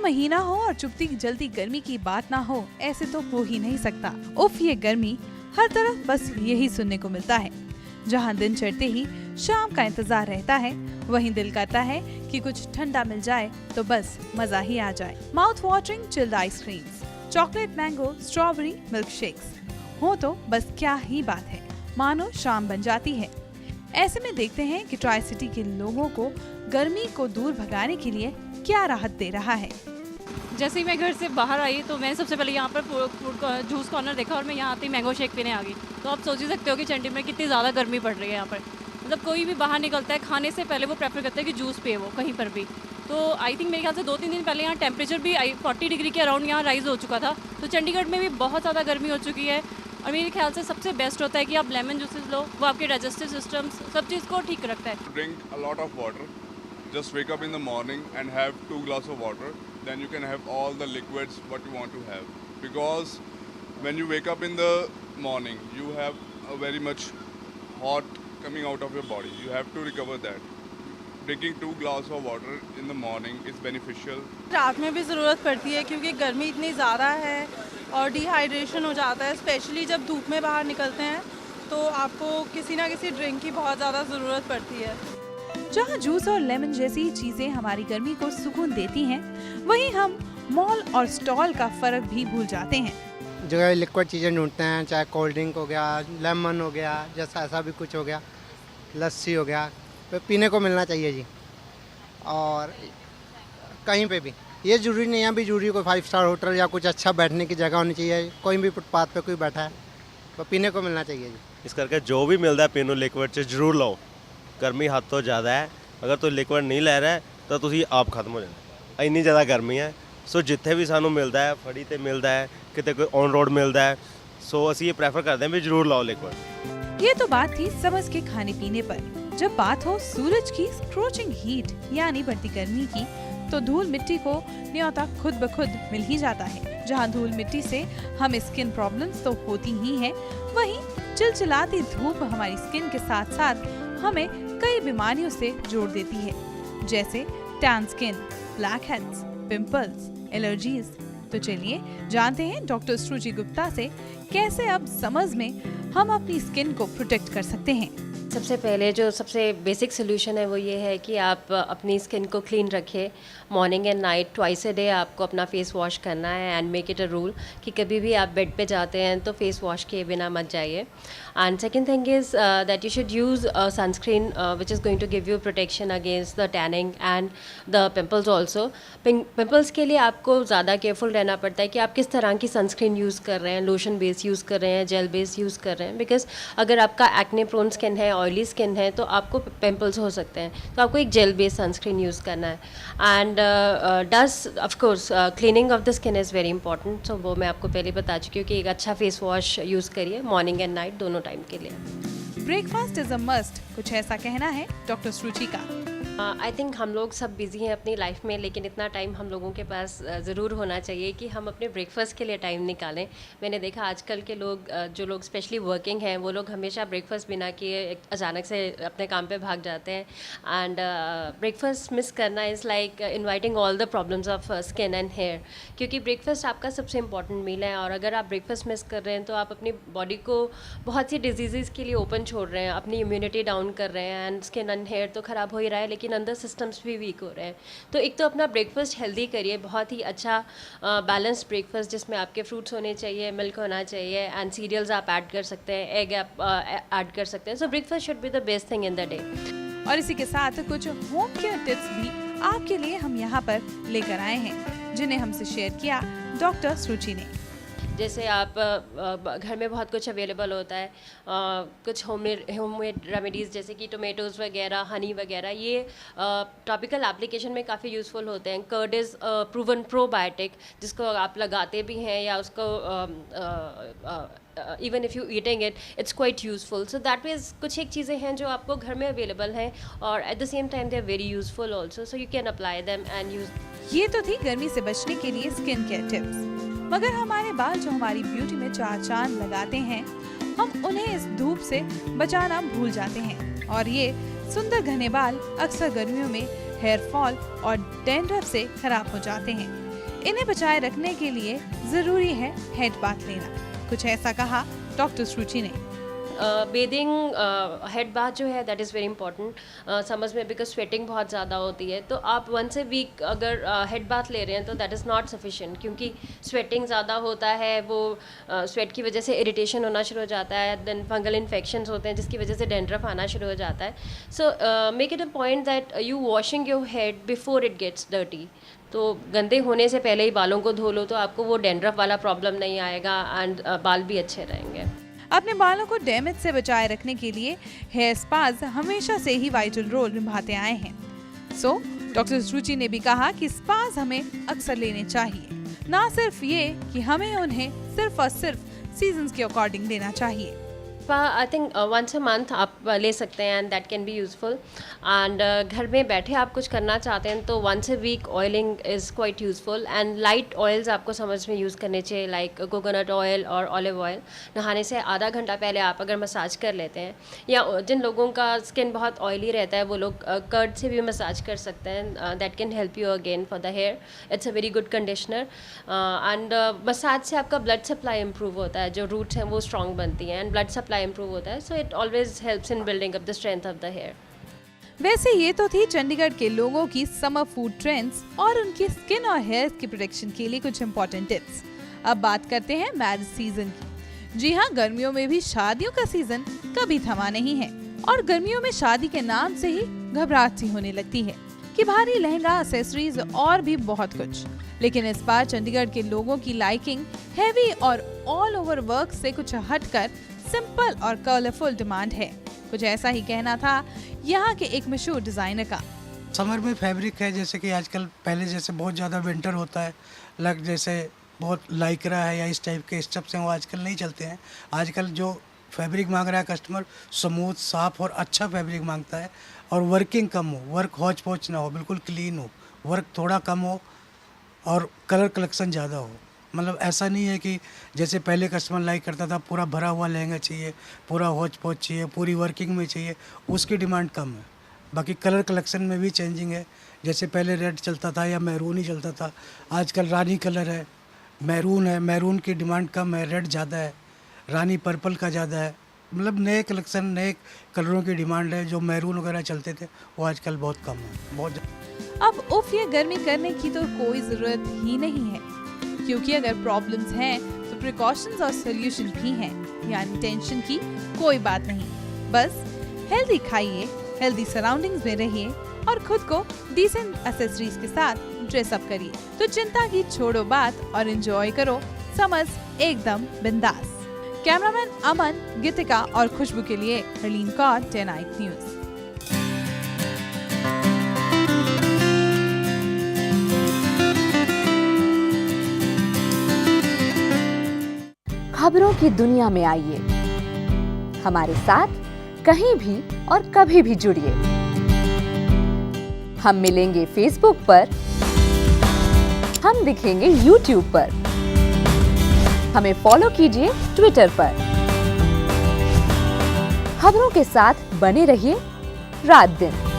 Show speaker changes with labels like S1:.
S1: महीना हो और चुभती जलती गर्मी की बात ना हो, ऐसे तो हो ही नहीं सकता। उफ, ये गर्मी, हर तरफ बस यही सुनने को मिलता है। जहाँ दिन चढ़ते ही शाम का इंतजार रहता है, वहीं दिल करता है कि कुछ ठंडा मिल जाए तो बस मजा ही आ जाए। Mouth watering chilled ice creams, chocolate, mango, strawberry milk shakes हो तो बस क्या ही बात है, मानो शाम बन जाती है। ऐसे में देखते हैं कि ट्राई सिटी के लोगों को गर्मी को दूर भगाने के लिए क्या राहत दे रहा है।
S2: जैसे ही मैं घर से बाहर आई तो मैं सबसे पहले यहाँ पर फूड जूस कॉर्नर देखा और मैं यहाँ आती मैंगो शेक पीने आ गई। तो आप सोच ही सकते हो कि चंडीगढ़ में कितनी ज़्यादा गर्मी पड़ रही है यहाँ पर। मतलब कोई भी बाहर निकलता है खाने से पहले वो प्रेफर करता है कि जूस पिए वो कहीं पर भी। तो आई थिंक मेरे ख्याल से 2-3 दिन पहले यहाँ टेम्परेचर भी 40 डिग्री के अराउंड यहाँ राइज हो चुका था। तो चंडीगढ़ में भी बहुत ज़्यादा गर्मी हो चुकी है और मेरे ख्याल से सबसे बेस्ट होता है कि आप लेमन जूसेस लो, वो आपके डाइजेस्टिव सिस्टम सब चीज़ को ठीक रखता है।
S3: Drink a lot of water. Just wake up in the morning and have 2 glasses of water. Then you can have all the liquids what you want to have. Because when you wake up in the morning, you have a very much hot coming out of your body. You have to recover that. Drinking 2 glasses of water in the morning is beneficial.
S4: रात में भी ज़रूरत पड़ती है क्योंकि गर्मी इतनी ज़्यादा है और डिहाइड्रेशन हो जाता है, स्पेशली जब धूप में बाहर निकलते हैं तो आपको किसी ना किसी ड्रिंक की बहुत ज़्यादा ज़रूरत पड़ती है।
S1: जहाँ जूस और लेमन जैसी चीजें हमारी गर्मी को सुकून देती हैं, वहीं हम मॉल और स्टॉल का फर्क भी भूल जाते हैं।
S5: जो लिक्विड चीज़ें ढूंढते हैं, चाहे कोल्ड ड्रिंक हो गया, लेमन हो गया, जैसा ऐसा भी कुछ हो गया, लस्सी हो गया, तो पीने को मिलना चाहिए जी। और कहीं पे भी ये ज़रूरी नहीं है अभी जरूरी कोई 5 स्टार होटल या कुछ अच्छा बैठने की जगह होनी चाहिए। कोई भी फुटपाथ पे कोई बैठा है तो पीने को मिलना चाहिए जी।
S6: इस करके जो भी मिलता है पीनो लिक्विड च जरूर लो। गर्मी हद तो ज़्यादा है, अगर तुम लिक्विड नहीं ले रहे तो तुम आप खत्म हो जाना, इन्नी ज़्यादा गर्मी है। सो जिथे भी सानू मिलता है, फड़ी ते मिलता है, कितने कोई ऑन रोड मिलता है, सो असी ये प्रेफर करते हैं भी जरूर लाओ लिक्विड।
S1: ये तो बात थी समझ के खाने पीने पर। जब बात हो सूरज की स्क्रोचिंग हीट यानी बढ़ती गर्मी की, तो धूल मिट्टी को न्योता खुद ब खुद मिल ही जाता है। जहाँ धूल मिट्टी से हमें स्किन प्रॉब्लम्स तो होती ही हैं, वहीं चिलचिलाती धूप हमारी स्किन के साथ साथ हमें कई बीमारियों से जोड़ देती है, जैसे tan skin, black heads, pimples, allergies. तो चलिए जानते हैं डॉक्टर सुरुचि गुप्ता से कैसे अब समझ में हम अपनी स्किन को प्रोटेक्ट कर सकते हैं।
S7: सबसे पहले जो सबसे बेसिक सोल्यूशन है वो ये है कि आप अपनी स्किन को क्लीन रखें। Morning and night twice a day आपको अपना फेस वॉश करना है and make it a rule कि कभी भी आप बेड पे जाते हैं तो फेस वॉश किए बिना मत जाइए। And second thing is that you should use sunscreen which is going to give you protection against the tanning and the pimples also. Pimples के लिए आपको ज़्यादा केयरफुल रहना पड़ता है कि आप किस तरह की सनस्क्रीन यूज़ कर रहे हैं, लोशन बेस यूज़ कर रहे हैं, जेल बेस यूज़ कर रहे हैं। बिकॉज अगर आपका एक्ने प्रोन स्किन है, ऑयली स्किन है, तो आपको पिंपल्स हो सकते हैं, तो आपको एक जेल बेस्ड सनस्क्रीन यूज़ करना है। And dust of course cleaning of the skin is very important. So वो मैं आपको पहले बता चुकी हूँ कि एक अच्छा फेस वॉश यूज़ करिए मॉर्निंग एंड नाइट दोनों टाइम के लिए।
S1: ब्रेकफास्ट इज अ मस्ट, कुछ ऐसा कहना है डॉक्टर सुरुचि का।
S7: आई थिंक हम लोग सब बिज़ी हैं अपनी लाइफ में, लेकिन इतना टाइम हम लोगों के पास ज़रूर होना चाहिए कि हम अपने ब्रेकफास्ट के लिए टाइम निकालें। मैंने देखा आजकल के लोग जो लोग स्पेशली वर्किंग हैं वो लोग हमेशा ब्रेकफास्ट बिना किए अचानक से अपने काम पे भाग जाते हैं। एंड ब्रेकफास्ट मिस करना is like inviting all the problems of skin and hair, क्योंकि ब्रेकफास्ट आपका सबसे इंपॉर्टेंट मील है। और अगर आप ब्रेकफास्ट मिस कर रहे हैं तो आप अपनी बॉडी को बहुत सी डिजीज़ के लिए ओपन छोड़ रहे हैं, अपनी इम्यूनिटी डाउन कर रहे हैं एंड स्किन एंड हेयर तो ख़राब हो ही रहा है, लेकिन अंदर सिस्टम्स भी वीक हो रहे हैं। तो एक तो अपना ब्रेकफास्ट हेल्दी करिए, बहुत ही अच्छा बैलेंस्ड ब्रेकफास्ट जिसमें आपके फ्रूट्स होने चाहिए, मिल्क होना चाहिए एंड सीरियल्स आप ऐड कर सकते हैं, एग आप ऐड कर सकते हैं। सो breakfast should be the best thing in the day.
S1: और इसी के साथ कुछ होम केयर टिप्स भी आपके लिए हम यहाँ पर लेकर आए हैं, जिन्हें हमसे शेयर किया डॉक्टर सुरुचि ने।
S7: जैसे आप घर में बहुत कुछ अवेलेबल होता है, कुछ होममेड रेमेडीज़ जैसे कि टोमेटोज़ वगैरह, हनी वगैरह, ये टॉपिकल एप्लीकेशन में काफ़ी यूज़फुल होते हैं। कर्ड इज़ प्रूवन प्रोबायोटिक, जिसको आप लगाते भी हैं या उसको even if you eating it's quite useful. So that means कुछ एक चीज़ें हैं जो आपको घर में अवेलेबल हैं और at the same time they are very useful also, so you can apply them and use.
S1: ये तो थी गर्मी से बचने के लिए स्किन केयर टिप्स, मगर हमारे बाल जो हमारी ब्यूटी में चार चांद लगाते हैं, हम उन्हें इस धूप से बचाना भूल जाते हैं। और ये सुंदर घने बाल अक्सर गर्मियों में हेयर फॉल और डैंड्रफ से खराब हो जाते हैं। इन्हें बचाए रखने के लिए जरूरी है हेड बाथ लेना। कुछ ऐसा कहा डॉक्टर श्रुचि ने।
S7: बेदिंग हेड बाथ जो है that is very important summers में, बिकॉज स्वेटिंग बहुत ज़्यादा होती है। तो आप वंस ए वीक अगर हेड बाथ ले रहे हैं तो दैट इज़ नॉट सफिशिएंट, क्योंकि स्वेटिंग ज़्यादा होता है, वो स्वेट की वजह से इरिटेशन होना शुरू हो जाता है, देन फंगल इन्फेक्शंस होते हैं जिसकी वजह से डेंड्रफ आना शुरू हो जाता है। So make it a point that you washing your head before it gets dirty. तो गंदे होने से पहले ही बालों को धो लो तो आपको वो डेंड्रफ वाला प्रॉब्लम नहीं आएगा एंड बाल भी अच्छे रहेंगे।
S1: अपने बालों को डैमेज से बचाए रखने के लिए हेयर स्पाज हमेशा से ही वाइटल रोल निभाते आए हैं। सो डॉक्टर श्रुचि ने भी कहा कि स्पाज हमें अक्सर लेने चाहिए, ना सिर्फ ये कि हमें उन्हें सिर्फ और सिर्फ सीजन्स के अकॉर्डिंग लेना चाहिए।
S7: I think once a month आप ले सकते हैं and that can be useful. And घर में बैठे आप कुछ करना चाहते हैं तो once a week oiling is quite useful. And light oils आपको समझ में यूज़ करने चाहिए, लाइक कोकोनट ऑयल और ऑलिव ऑयल। नहाने से आधा घंटा पहले आप अगर मसाज कर लेते हैं, या जिन लोगों का स्किन बहुत ऑयली रहता है वो लोग कर्ड से भी मसाज कर सकते हैं, that can help you again for the hair. It's a very good conditioner. And massage से आपका ब्लड सप्लाई इम्प्रूव होता है, जो रूट्स हैं वो स्ट्रॉन्ग बनती हैं एंड ब्लड सप्लाई इम्प्रूव होता है। So it always helps in building up the strength of the hair.
S1: वैसे ये तो थी चंडीगढ़ के लोगों की समर फूड ट्रेंड्स और उनकी स्किन और हेयर की प्रोटेक्शन के लिए कुछ इंपॉर्टेंट टिप्स। अब बात करते हैं मैरिज सीजन की। जी हाँ, गर्मियों में भी शादियों का सीजन कभी थमा नहीं है और गर्मियों में शादी के नाम से ही घबराहट सी होने लगती है कि भारी लहंगा, एक्सेसरीज और भी बहुत कुछ। लेकिन इस बार चंडीगढ़ के लोगों की लाइकिंग हैवी और ऑल ओवर वर्क से कुछ हटकर सिंपल और कलरफुल डिमांड है। कुछ ऐसा ही कहना था यहाँ के एक मशहूर डिजाइनर का।
S8: समर में फैब्रिक है, जैसे कि आजकल पहले जैसे बहुत ज़्यादा विंटर होता है, जैसे बहुत लाइक्रा है या इस टाइप के स्टफ्स हैं वो आजकल नहीं चलते हैं। आजकल जो फैब्रिक मांग रहा है कस्टमर, स्मूथ, साफ और अच्छा फैब्रिक मांगता है और वर्किंग कम हो, वर्क हौच पौच ना हो, बिल्कुल क्लीन हो, वर्क थोड़ा कम हो और कलर कलेक्शन ज़्यादा हो। मतलब ऐसा नहीं है कि जैसे पहले कस्टमर लाइक करता था पूरा भरा हुआ लहंगा चाहिए, पूरा हौच पौच चाहिए, पूरी वर्किंग में चाहिए, उसकी डिमांड कम है। बाकी कलर कलेक्शन में भी चेंजिंग है, जैसे पहले रेड चलता था या मैरून ही चलता था, आजकल रानी कलर है, मैरून है, मैरून की डिमांड कम है, रेड ज़्यादा है, रानी पर्पल का ज़्यादा है। मतलब नए कलेक्शन, नए कलरों की डिमांड है। जो मैरून वगैरह चलते थे वो आजकल बहुत कम है, बहुत।
S1: अब उफ ये गर्मी करने की तो कोई जरूरत ही नहीं है, क्योंकि अगर प्रॉब्लम्स हैं तो प्रिकॉशंस और सॉल्यूशन भी हैं, यानी टेंशन की कोई बात नहीं। बस हेल्दी खाइए, हेल्दी सराउंडिंग्स में रहिए और खुद को डिसेंट एक्सेसरीज के साथ ड्रेस अप करिए। तो चिंता की छोड़ो बात और एंजॉय करो समर्स एकदम बिंदास। कैमरामैन अमन, गीतिका और खुशबू के लिए हरलीन कौर, 10 Night न्यूज।
S9: खबरों की दुनिया में आइए, हमारे साथ कहीं भी और कभी भी जुड़िए। हम मिलेंगे फेसबुक पर, हम दिखेंगे यूट्यूब पर, हमें फॉलो कीजिए ट्विटर पर। खबरों के साथ बने रहिए रात दिन।